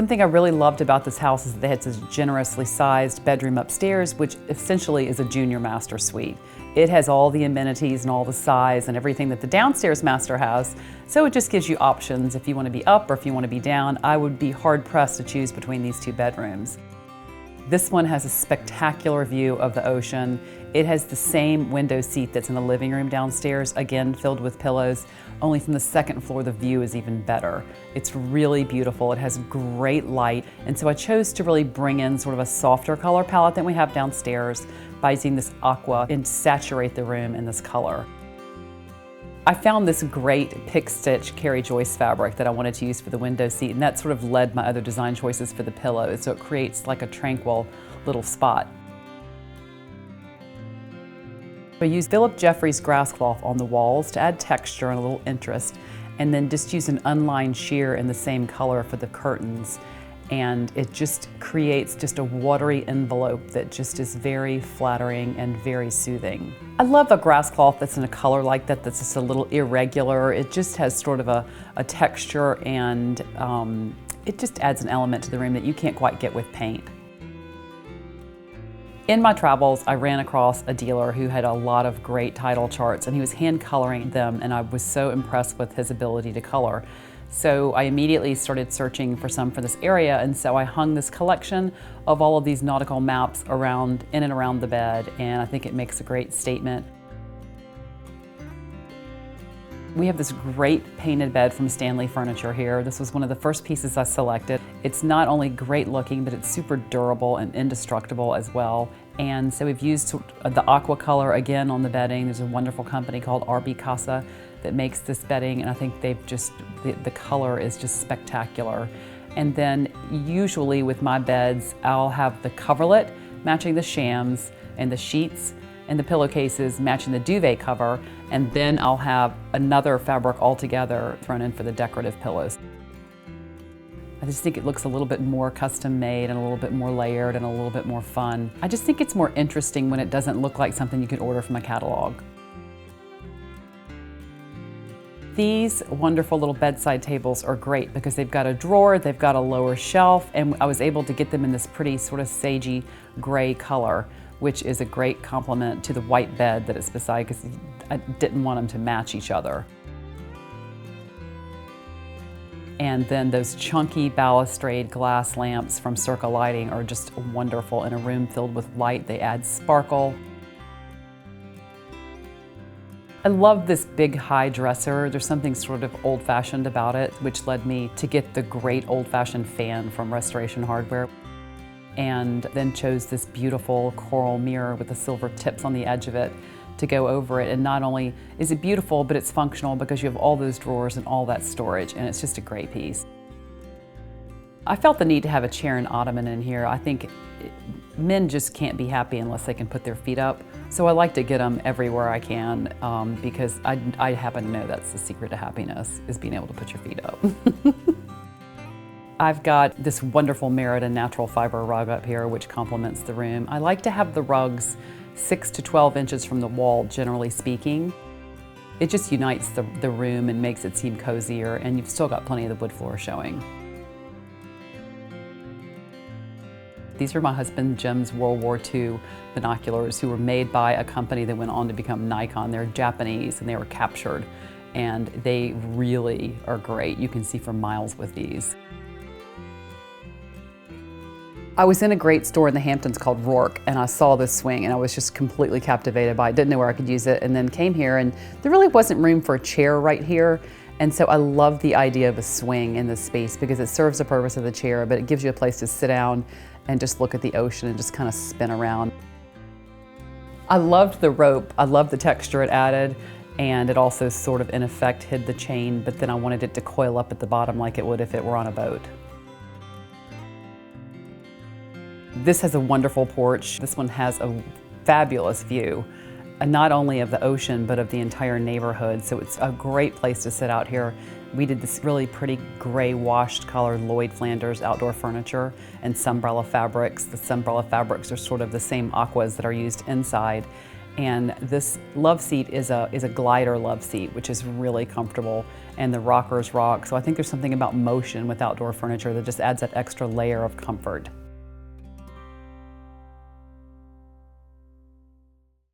Something I really loved about this house is that they had this generously sized bedroom upstairs, which essentially is a junior master suite. It has all the amenities and all the size and everything that the downstairs master has, so it just gives you options if you want to be up or if you want to be down. I would be hard pressed to choose between these two bedrooms. This one has a spectacular view of the ocean. It has the same window seat that's in the living room downstairs, again filled with pillows, only from the second floor the view is even better. It's really beautiful, it has great light, and so I chose to really bring in sort of a softer color palette than we have downstairs by using this aqua and saturate the room in this color. I found this great pick stitch Carrie Joyce fabric that I wanted to use for the window seat, and that sort of led my other design choices for the pillows, so it creates like a tranquil little spot. I used Philip Jeffries grass cloth on the walls to add texture and a little interest, and then just use an unlined sheer in the same color for the curtains. And it just creates just a watery envelope that just is very flattering and very soothing. I love a grass cloth that's in a color like that, that's just a little irregular. It just has sort of a texture, and it just adds an element to the room that you can't quite get with paint. In my travels, I ran across a dealer who had a lot of great title charts, and he was hand coloring them, and I was so impressed with his ability to color. So I immediately started searching for some for this area, and so I hung this collection of all of these nautical maps around, in and around the bed, and I think it makes a great statement. We have this great painted bed from Stanley Furniture here. This was one of the first pieces I selected. It's not only great looking, but it's super durable and indestructible as well. And so we've used the aqua color again on the bedding. There's a wonderful company called RB Casa that makes this bedding, and I think they've just, the color is just spectacular. And then usually with my beds, I'll have the coverlet matching the shams, and the sheets and the pillowcases matching the duvet cover, and then I'll have another fabric altogether thrown in for the decorative pillows. I just think it looks a little bit more custom made and a little bit more layered and a little bit more fun. I just think it's more interesting when it doesn't look like something you can order from a catalog. These wonderful little bedside tables are great because they've got a drawer, they've got a lower shelf, and I was able to get them in this pretty sort of sagey gray color, which is a great complement to the white bed that it's beside, because I didn't want them to match each other. And then those chunky balustrade glass lamps from Circa Lighting are just wonderful. In a room filled with light, they add sparkle. I love this big high dresser. There's something sort of old-fashioned about it, which led me to get the great old-fashioned fan from Restoration Hardware. And then chose this beautiful coral mirror with the silver tips on the edge of it to go over it. And not only is it beautiful, but it's functional because you have all those drawers and all that storage, and it's just a great piece. I felt the need to have a chair and ottoman in here. I think men just can't be happy unless they can put their feet up. So I like to get them everywhere I can because I happen to know that's the secret to happiness, is being able to put your feet up. I've got this wonderful Merida natural fiber rug up here, which complements the room. I like to have the rugs 6 to 12 inches from the wall, generally speaking. It just unites the room and makes it seem cozier, and you've still got plenty of the wood floor showing. These are my husband Jim's World War II binoculars, who were made by a company that went on to become Nikon. They're Japanese and they were captured, and they really are great. You can see for miles with these. I was in a great store in the Hamptons called Rourke, and I saw this swing and I was just completely captivated by it. Didn't know where I could use it, and then came here, and there really wasn't room for a chair right here. And so I love the idea of a swing in this space because it serves the purpose of the chair, but it gives you a place to sit down and just look at the ocean and just kind of spin around. I loved the rope. I loved the texture it added, and it also sort of in effect hid the chain, but then I wanted it to coil up at the bottom like it would if it were on a boat. This has a wonderful porch. This one has a fabulous view, not only of the ocean, but of the entire neighborhood. So it's a great place to sit out here. We did this really pretty gray washed color Lloyd Flanders outdoor furniture and Sunbrella fabrics. The Sunbrella fabrics are sort of the same aquas that are used inside. And this love seat is a glider love seat, which is really comfortable, and the rockers rock. So I think there's something about motion with outdoor furniture that just adds that extra layer of comfort.